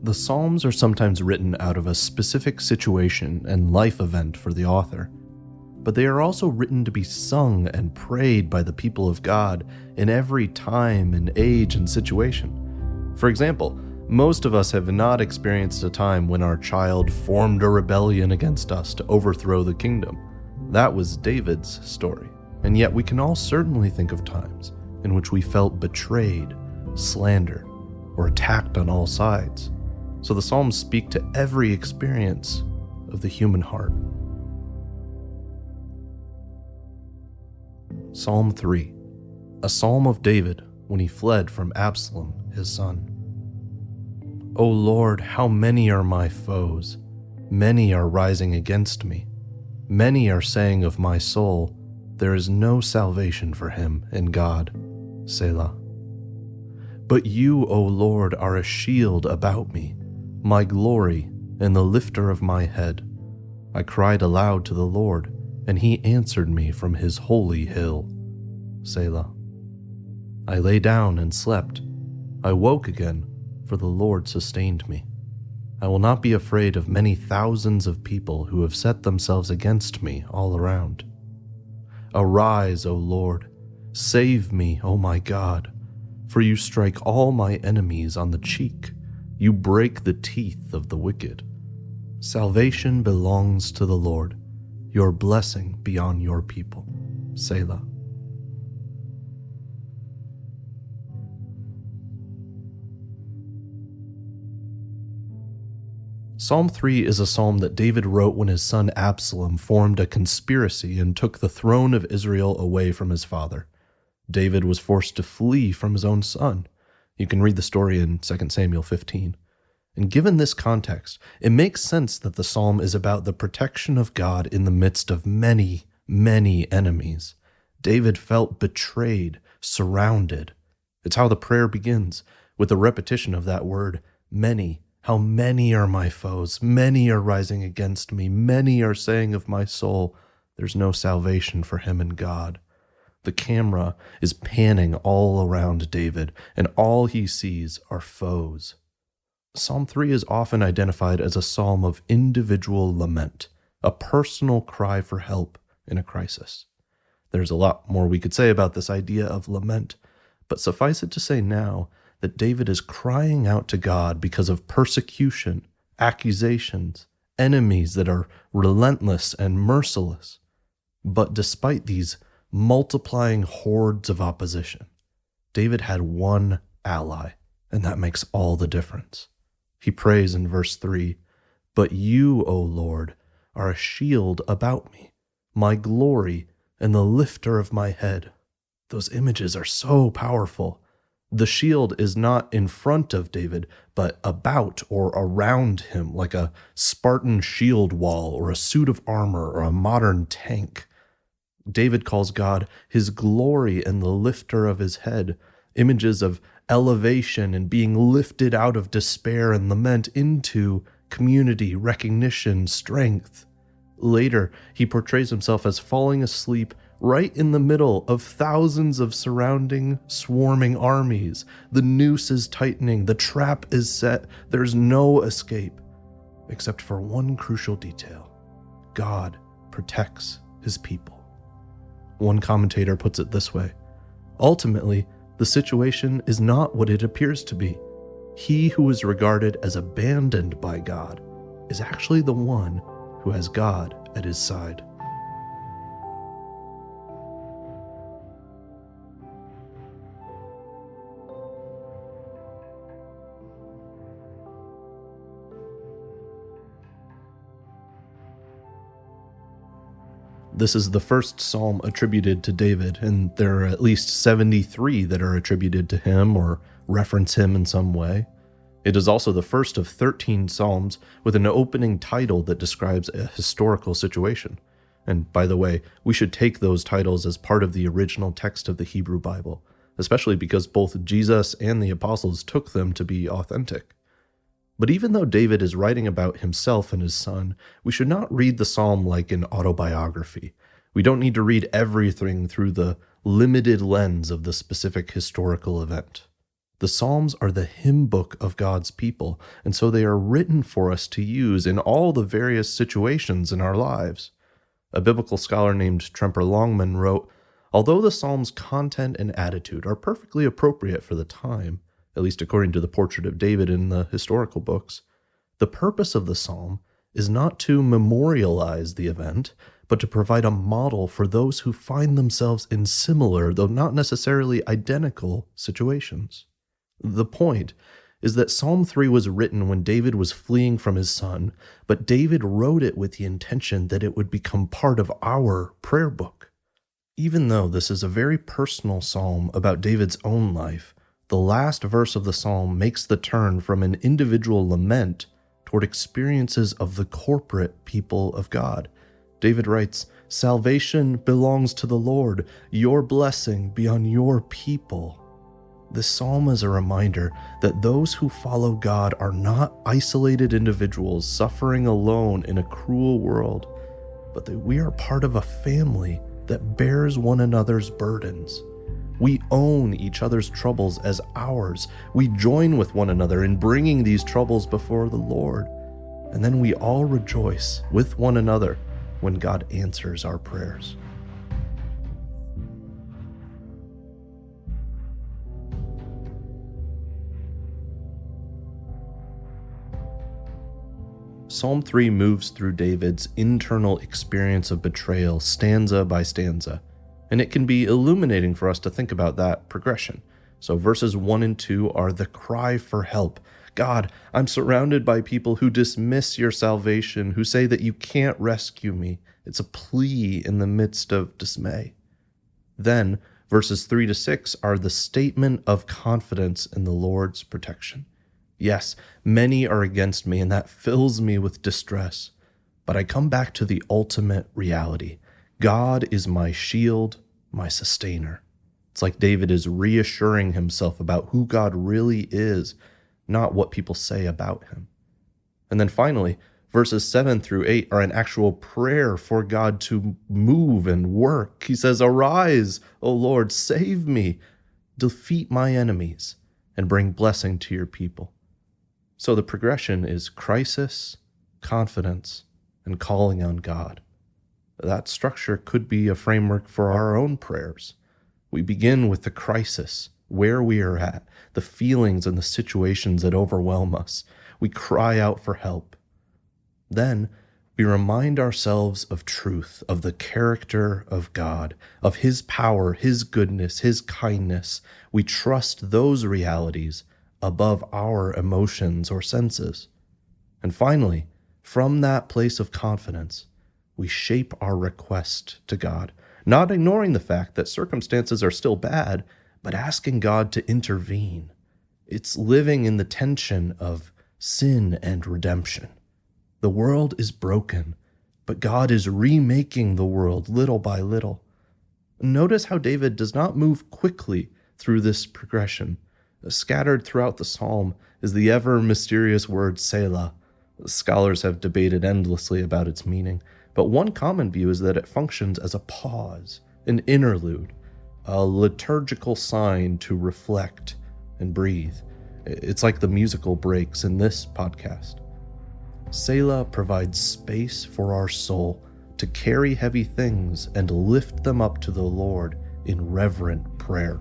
The Psalms are sometimes written out of a specific situation and life event for the author, but they are also written to be sung and prayed by the people of God in every time and age and situation. For example, most of us have not experienced a time when our child formed a rebellion against us to overthrow the kingdom. That was David's story, and yet we can all certainly think of times in which we felt betrayed, slandered, or attacked on all sides. So the Psalms speak to every experience of the human heart. Psalm 3, a psalm of David when he fled from Absalom, his son. O Lord, how many are my foes? Many are rising against me. Many are saying of my soul, there is no salvation for him in God. Selah. But you, O Lord, are a shield about me, my glory and the lifter of my head. I cried aloud to the Lord, and he answered me from his holy hill. Selah. I lay down and slept. I woke again, for the Lord sustained me. I will not be afraid of many thousands of people who have set themselves against me all around. Arise, O Lord. Save me, O my God. For you strike all my enemies on the cheek. You break the teeth of the wicked. Salvation belongs to the Lord. Your blessing be on your people. Selah. Psalm 3 is a psalm that David wrote when his son Absalom formed a conspiracy and took the throne of Israel away from his father. David was forced to flee from his own son. You can read the story in 2 Samuel 15. And given this context, it makes sense that the psalm is about the protection of God in the midst of many, many enemies. David felt betrayed, surrounded. It's how the prayer begins, with a repetition of that word, many. How many are my foes? Many are rising against me. Many are saying of my soul, there's no salvation for him in God. The camera is panning all around David, and all he sees are foes. Psalm 3 is often identified as a psalm of individual lament, a personal cry for help in a crisis. There's a lot more we could say about this idea of lament, but suffice it to say now that David is crying out to God because of persecution, accusations, enemies that are relentless and merciless. But despite these multiplying hordes of opposition, David had one ally, and that makes all the difference. He prays in verse 3, But you, O Lord, are a shield about me, my glory and the lifter of my head. Those images are so powerful. The shield is not in front of David, but about or around him, like a Spartan shield wall or a suit of armor or a modern tank. David calls God his glory and the lifter of his head, images of elevation and being lifted out of despair and lament into community, recognition, strength. Later, he portrays himself as falling asleep right in the middle of thousands of surrounding, swarming armies. The noose is tightening, the trap is set, there's no escape, except for one crucial detail. God protects his people. One commentator puts it this way: ultimately, the situation is not what it appears to be. He who is regarded as abandoned by God is actually the one who has God at his side. This is the first psalm attributed to David, and there are at least 73 that are attributed to him or reference him in some way. It is also the first of 13 psalms with an opening title that describes a historical situation. And by the way, we should take those titles as part of the original text of the Hebrew Bible, especially because both Jesus and the apostles took them to be authentic. But even though David is writing about himself and his son, we should not read the psalm like an autobiography. We don't need to read everything through the limited lens of the specific historical event. The Psalms are the hymn book of God's people, and so they are written for us to use in all the various situations in our lives. A biblical scholar named Tremper Longman wrote, "Although the Psalms' content and attitude are perfectly appropriate for the time, at least according to the portrait of David in the historical books, the purpose of the Psalm is not to memorialize the event, but to provide a model for those who find themselves in similar, though not necessarily identical, situations." The point is that Psalm 3 was written when David was fleeing from his son, but David wrote it with the intention that it would become part of our prayer book. Even though this is a very personal psalm about David's own life, the last verse of the psalm makes the turn from an individual lament toward experiences of the corporate people of God. David writes, "Salvation belongs to the Lord. Your blessing be on your people." This psalm is a reminder that those who follow God are not isolated individuals suffering alone in a cruel world, but that we are part of a family that bears one another's burdens. We own each other's troubles as ours. We join with one another in bringing these troubles before the Lord, and then we all rejoice with one another when God answers our prayers. Psalm 3 moves through David's internal experience of betrayal stanza by stanza, and it can be illuminating for us to think about that progression. So verses 1 and 2 are the cry for help. God, I'm surrounded by people who dismiss your salvation, who say that you can't rescue me. It's a plea in the midst of dismay. Then verses 3 to 6 are the statement of confidence in the Lord's protection. Yes, many are against me, and that fills me with distress. But I come back to the ultimate reality. God is my shield, my sustainer. It's like David is reassuring himself about who God really is, not what people say about him. And then finally, verses 7 through 8 are an actual prayer for God to move and work. He says, "Arise, O Lord, save me, defeat my enemies, and bring blessing to your people." So the progression is crisis, confidence, and calling on God. That structure could be a framework for our own prayers. We begin with the crisis, where we are at, the feelings and the situations that overwhelm us. We cry out for help. Then we remind ourselves of truth, of the character of God, of His power, His goodness, His kindness. We trust those realities above our emotions or senses. And finally, from that place of confidence, we shape our request to God, not ignoring the fact that circumstances are still bad, but asking God to intervene. It's living in the tension of sin and redemption. The world is broken, but God is remaking the world little by little. Notice how David does not move quickly through this progression. Scattered throughout the psalm is the ever mysterious word Selah. Scholars have debated endlessly about its meaning, but one common view is that it functions as a pause, an interlude, a liturgical sign to reflect and breathe. It's like the musical breaks in this podcast. Selah provides space for our soul to carry heavy things and lift them up to the Lord in reverent prayer.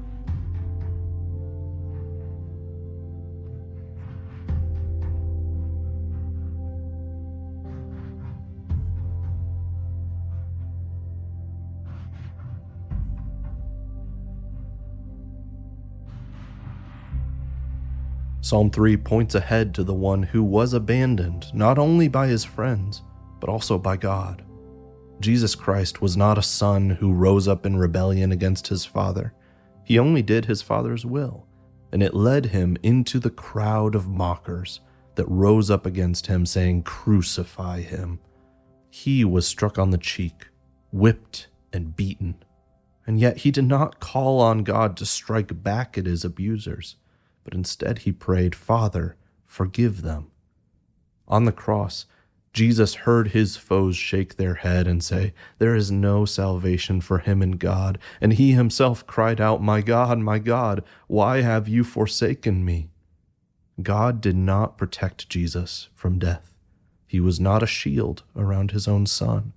Psalm 3 points ahead to the one who was abandoned not only by his friends, but also by God. Jesus Christ was not a son who rose up in rebellion against his Father. He only did his Father's will, and it led him into the crowd of mockers that rose up against him, saying, "Crucify him." He was struck on the cheek, whipped and beaten, and yet he did not call on God to strike back at his abusers, but instead he prayed, "Father, forgive them." On the cross, Jesus heard his foes shake their head and say, "There is no salvation for him in God." And he himself cried out, my God, why have you forsaken me?" God did not protect Jesus from death. He was not a shield around his own son.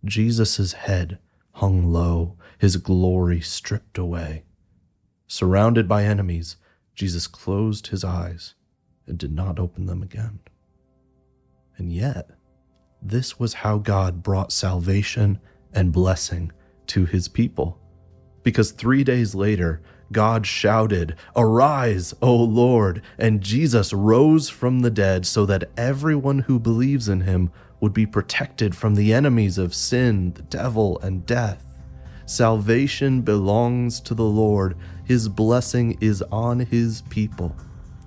Jesus' head hung low, his glory stripped away. Surrounded by enemies, Jesus closed his eyes and did not open them again. And yet, this was how God brought salvation and blessing to his people. Because 3 days later, God shouted, "Arise, O Lord!" and Jesus rose from the dead so that everyone who believes in him would be protected from the enemies of sin, the devil, and death. Salvation belongs to the Lord. His blessing is on his people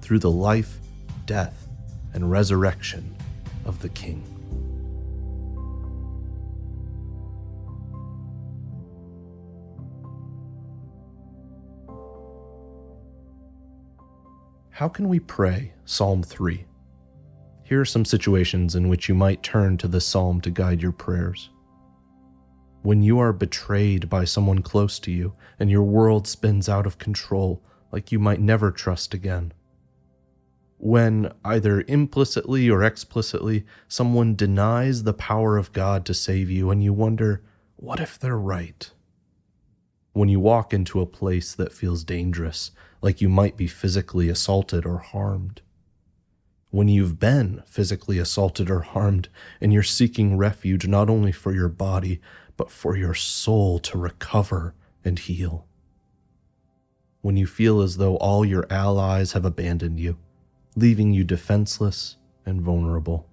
through the life, death, and resurrection of the King. How can we pray Psalm 3? Here are some situations in which you might turn to this psalm to guide your prayers. When you are betrayed by someone close to you and your world spins out of control, like you might never trust again. When, either implicitly or explicitly, someone denies the power of God to save you and you wonder, what if they're right? When you walk into a place that feels dangerous, like you might be physically assaulted or harmed. When you've been physically assaulted or harmed and you're seeking refuge not only for your body, but for your soul to recover and heal. When you feel as though all your allies have abandoned you, leaving you defenseless and vulnerable.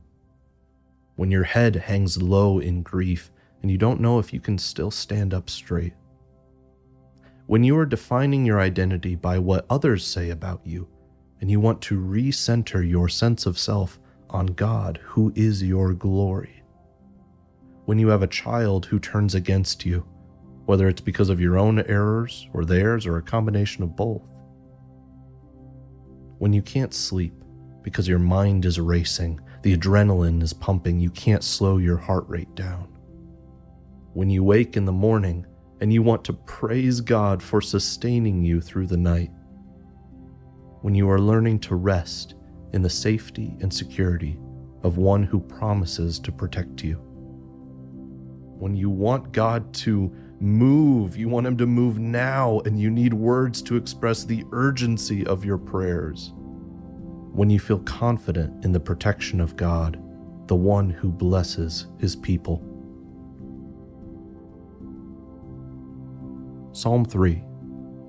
When your head hangs low in grief and you don't know if you can still stand up straight. When you are defining your identity by what others say about you, and you want to recenter your sense of self on God, who is your glory. When you have a child who turns against you, whether it's because of your own errors or theirs or a combination of both. When you can't sleep because your mind is racing, the adrenaline is pumping, you can't slow your heart rate down. When you wake in the morning and you want to praise God for sustaining you through the night. When you are learning to rest in the safety and security of one who promises to protect you. When you want God to move, you want him to move now, and you need words to express the urgency of your prayers. When you feel confident in the protection of God, the one who blesses his people. Psalm 3,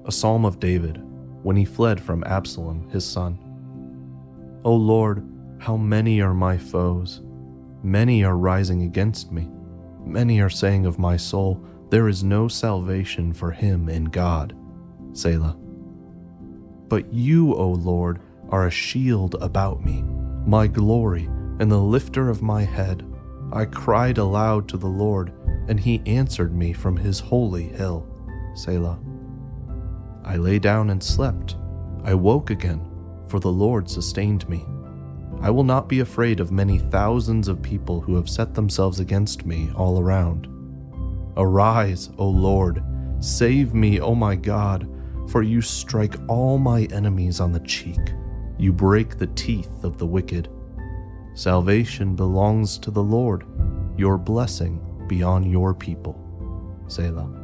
a psalm of David, when he fled from Absalom, his son. O Lord, how many are my foes? Many are rising against me. Many are saying of my soul, there is no salvation for him in God. Selah. But you, O Lord, are a shield about me, my glory, and the lifter of my head. I cried aloud to the Lord, and he answered me from his holy hill. Selah. I lay down and slept. I woke again, for the Lord sustained me. I will not be afraid of many thousands of people who have set themselves against me all around. Arise, O Lord, save me, O my God, for you strike all my enemies on the cheek. You break the teeth of the wicked. Salvation belongs to the Lord, your blessing be on your people. Selah.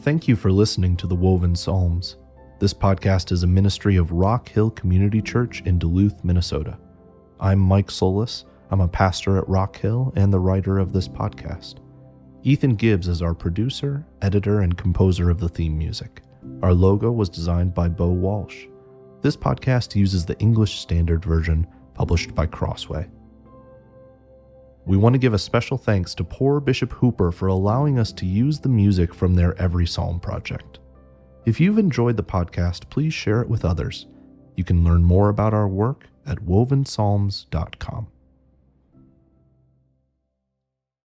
Thank you for listening to the Woven Psalms. This podcast is a ministry of Rock Hill Community Church in Duluth, Minnesota. I'm Mike Solis. I'm a pastor at Rock Hill and the writer of this podcast. Ethan Gibbs is our producer, editor, and composer of the theme music. Our logo was designed by Bo Walsh. This podcast uses the English Standard Version, published by Crossway. We want to give a special thanks to Poor Bishop Hooper for allowing us to use the music from their Every Psalm project. If you've enjoyed the podcast, please share it with others. You can learn more about our work at wovenpsalms.com.